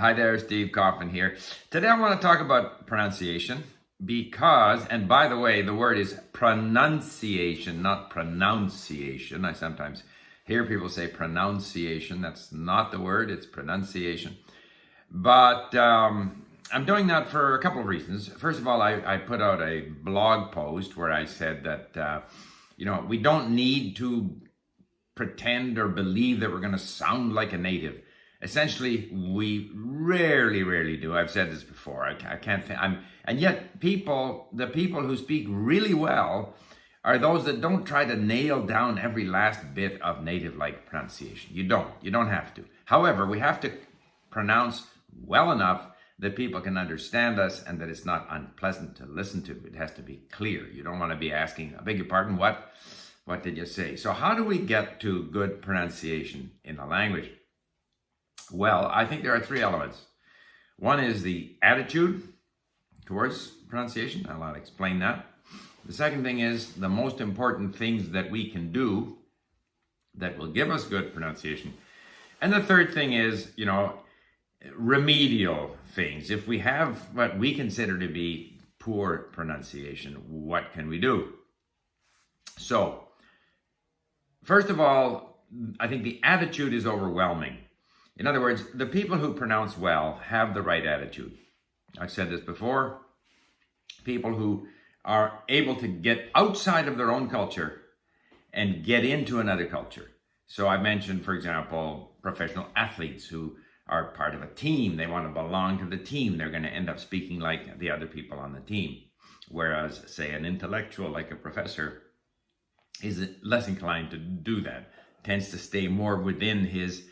Hi there, Steve Kaufman here. Today I want to talk about pronunciation because, and by the way, the word is pronunciation, not pronunciation. I sometimes hear people say pronunciation. That's not the word, it's pronunciation. But I'm doing that for a couple of reasons. First of all, I put out a blog post where I said that, we don't need to pretend or believe that we're going to sound like a native. Essentially, we rarely do. I've said this before. I can't think. And yet, the people who speak really well are those that don't try to nail down every last bit of native-like pronunciation. You don't have to. However, we have to pronounce well enough that people can understand us and that it's not unpleasant to listen to. It has to be clear. You don't want to be asking, I beg your pardon, what did you say? So how do we get to good pronunciation in a language? Well, I think there are three elements. One is the attitude towards pronunciation. I'll explain that. The second thing is the most important things that we can do that will give us good pronunciation. And the third thing is, remedial things. If we have what we consider to be poor pronunciation, what can we do? So, first of all, I think the attitude is overwhelming. In other words, the people who pronounce well have the right attitude. I've said this before. People who are able to get outside of their own culture and get into another culture. So I mentioned, for example, professional athletes who are part of a team. They want to belong to the team. They're going to end up speaking like the other people on the team. Whereas, say, an intellectual like a professor is less inclined to do that, tends to stay more within his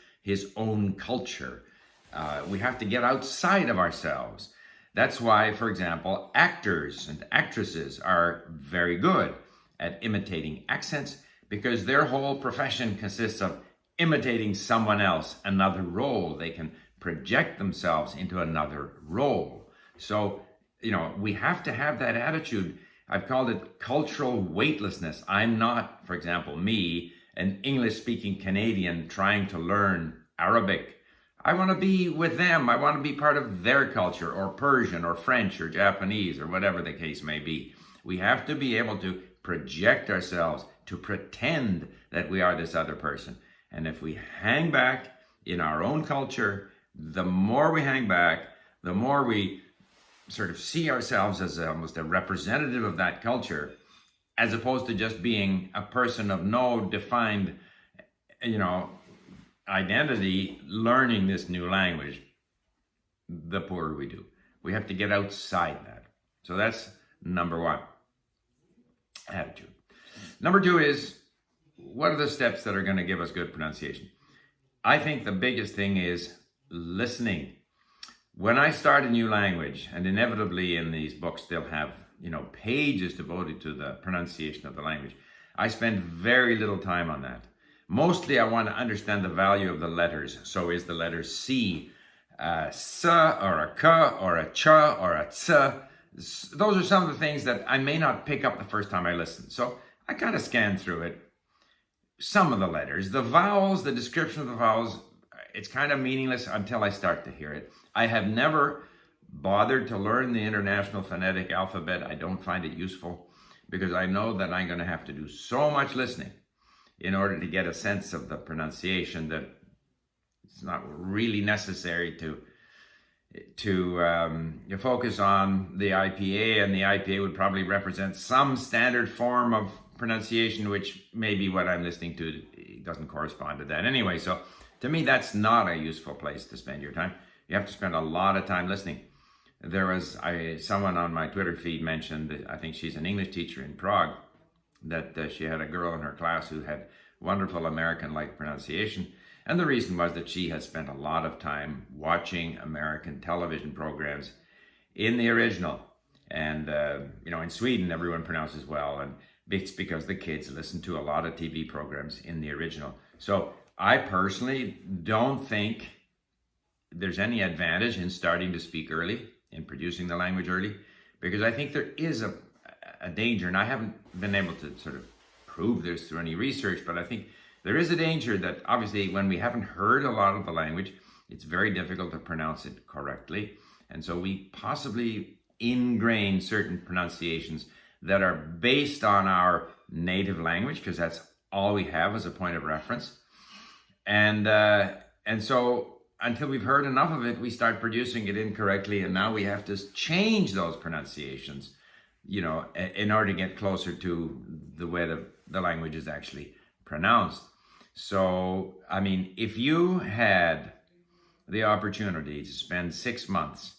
own culture. We have to get outside of ourselves. That's why, for example, actors and actresses are very good at imitating accents because their whole profession consists of imitating someone else, another role. They can project themselves into another role. So, we have to have that attitude. I've called it cultural weightlessness. I'm not, for example, me, an English-speaking Canadian trying to learn Arabic. I want to be with them. I want to be part of their culture, or Persian or French or Japanese or whatever the case may be. We have to be able to project ourselves, to pretend that we are this other person. And if we hang back in our own culture, the more we hang back, the more we sort of see ourselves as almost a representative of that culture, as opposed to just being a person of no defined, identity, learning this new language, the poorer we do. We have to get outside that. So that's number one, attitude. Number two is, what are the steps that are going to give us good pronunciation? I think the biggest thing is listening. When I start a new language, and inevitably in these books they'll have pages devoted to the pronunciation of the language, I spend very little time on that. Mostly I want to understand the value of the letters. So is the letter C S or a K or a Ch or a Ts? Those are some of the things that I may not pick up the first time I listen. So I kind of scan through it. Some of the letters, the vowels, the description of the vowels, it's kind of meaningless until I start to hear it. I have never bothered to learn the International Phonetic Alphabet. I don't find it useful because I know that I'm going to have to do so much listening in order to get a sense of the pronunciation that it's not really necessary to focus on the IPA, and the IPA would probably represent some standard form of pronunciation, which maybe what I'm listening to doesn't correspond to that anyway. So to me, that's not a useful place to spend your time. You have to spend a lot of time listening. There was someone on my Twitter feed mentioned that I think she's an English teacher in Prague, that she had a girl in her class who had wonderful American-like pronunciation. And the reason was that she has spent a lot of time watching American television programs in the original. And, in Sweden, everyone pronounces well. And it's because the kids listen to a lot of TV programs in the original. So I personally don't think there's any advantage in starting to speak early, in producing the language early, because I think there is a danger, and I haven't been able to sort of prove this through any research, but I think there is a danger that obviously when we haven't heard a lot of the language, it's very difficult to pronounce it correctly. And so we possibly ingrain certain pronunciations that are based on our native language, because that's all we have as a point of reference. And so until we've heard enough of it, we start producing it incorrectly, and now we have to change those pronunciations, in order to get closer to the way the language is actually pronounced. So, I mean, if you had the opportunity to spend 6 months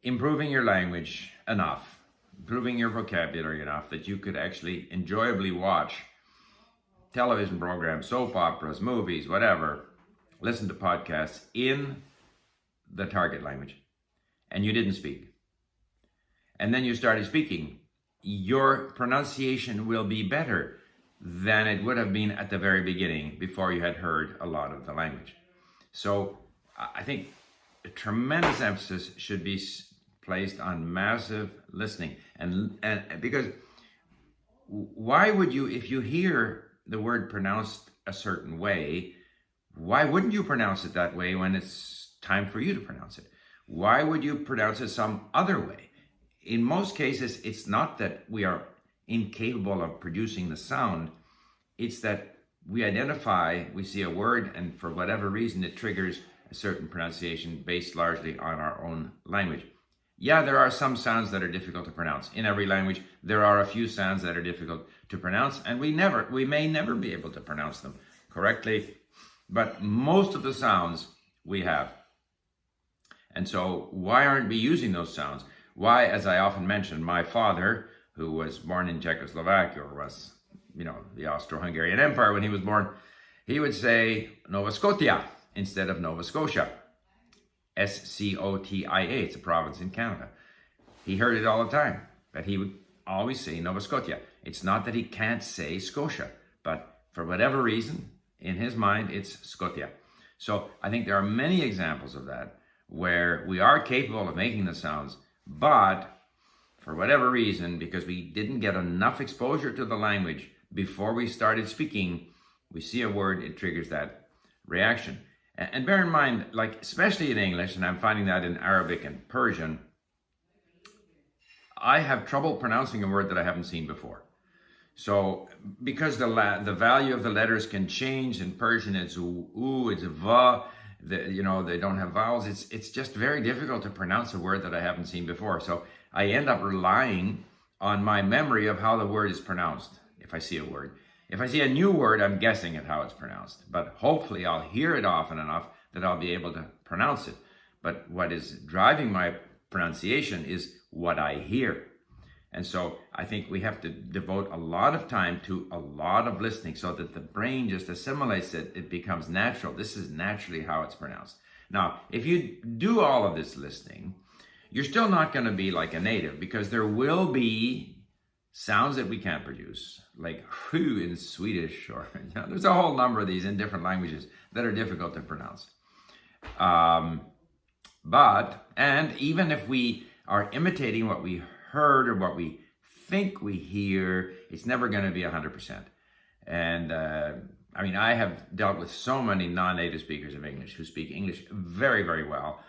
improving your language enough, improving your vocabulary enough that you could actually enjoyably watch television programs, soap operas, movies, whatever, listen to podcasts in the target language, and you didn't speak, and then you started speaking, your pronunciation will be better than it would have been at the very beginning before you had heard a lot of the language. So I think a tremendous emphasis should be placed on massive listening. And because why would you, if you hear the word pronounced a certain way, why wouldn't you pronounce it that way when it's time for you to pronounce it? Why would you pronounce it some other way? In most cases, it's not that we are incapable of producing the sound. It's that we see a word, and for whatever reason, it triggers a certain pronunciation based largely on our own language. Yeah, there are some sounds that are difficult to pronounce. In every language, there are a few sounds that are difficult to pronounce, and we may never be able to pronounce them correctly, but most of the sounds we have. And so why aren't we using those sounds? Why, as I often mention, my father, who was born in Czechoslovakia, or was, the Austro-Hungarian Empire when he was born, he would say Nova Scotia instead of Nova Scotia. Scotia, it's a province in Canada. He heard it all the time, but he would always say Nova Scotia. It's not that he can't say Scotia, but for whatever reason, in his mind, it's Scotia. So I think there are many examples of that where we are capable of making the sounds, but for whatever reason, because we didn't get enough exposure to the language before we started speaking, we see a word, it triggers that reaction. And bear in mind, especially in English, and I'm finding that in Arabic and Persian, I have trouble pronouncing a word that I haven't seen before. So because the value of the letters can change, in Persian it's u, it's va, they don't have vowels. It's just very difficult to pronounce a word that I haven't seen before. So I end up relying on my memory of how the word is pronounced if I see a word. If I see a new word, I'm guessing at how it's pronounced, but hopefully I'll hear it often enough that I'll be able to pronounce it. But what is driving my pronunciation is what I hear. And so I think we have to devote a lot of time to a lot of listening so that the brain just assimilates it. It becomes natural. This is naturally how it's pronounced. Now, if you do all of this listening, you're still not going to be like a native, because there will be sounds that we can't produce, like who in Swedish, or there's a whole number of these in different languages that are difficult to pronounce. And even if we are imitating what we heard or what we think we hear, it's never going to be 100%. And I have dealt with so many non-native speakers of English who speak English very, very well,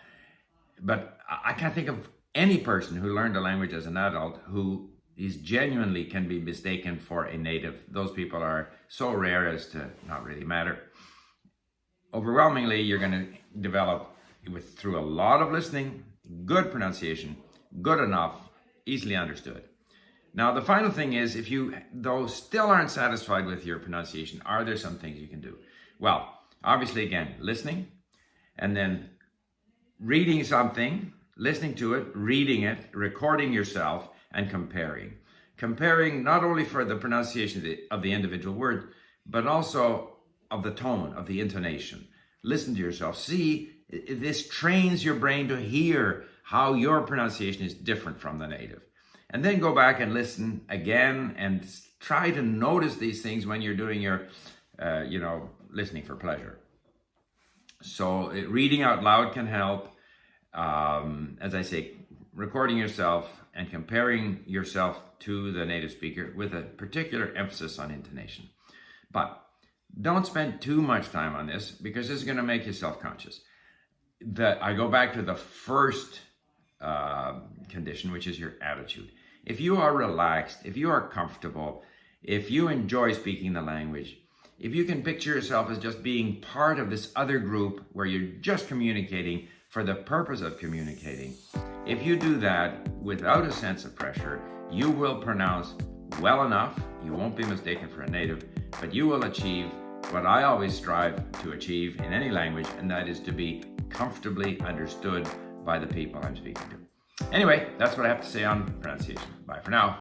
but I can't think of any person who learned a language as an adult who is genuinely can be mistaken for a native. Those people are so rare as to not really matter. Overwhelmingly, you're going to develop through a lot of listening, good pronunciation, good enough, easily understood. Now, the final thing is, if you, though, still aren't satisfied with your pronunciation, are there some things you can do? Well, obviously, again, listening, and then reading something, listening to it, reading it, recording yourself, and comparing. Comparing not only for the pronunciation of the individual word, but also of the tone, of the intonation. Listen to yourself. See, this trains your brain to hear how your pronunciation is different from the native. And then go back and listen again and try to notice these things when you're doing your, listening for pleasure. So reading out loud can help. As I say, recording yourself and comparing yourself to the native speaker with a particular emphasis on intonation. But don't spend too much time on this, because this is going to make you self-conscious. I go back to the first condition, which is your attitude. If you are relaxed, if you are comfortable, if you enjoy speaking the language, if you can picture yourself as just being part of this other group where you're just communicating for the purpose of communicating, if you do that without a sense of pressure, you will pronounce well enough. You won't be mistaken for a native, but you will achieve what I always strive to achieve in any language, and that is to be comfortably understood by the people I'm speaking to. Anyway, that's what I have to say on pronunciation. Bye for now.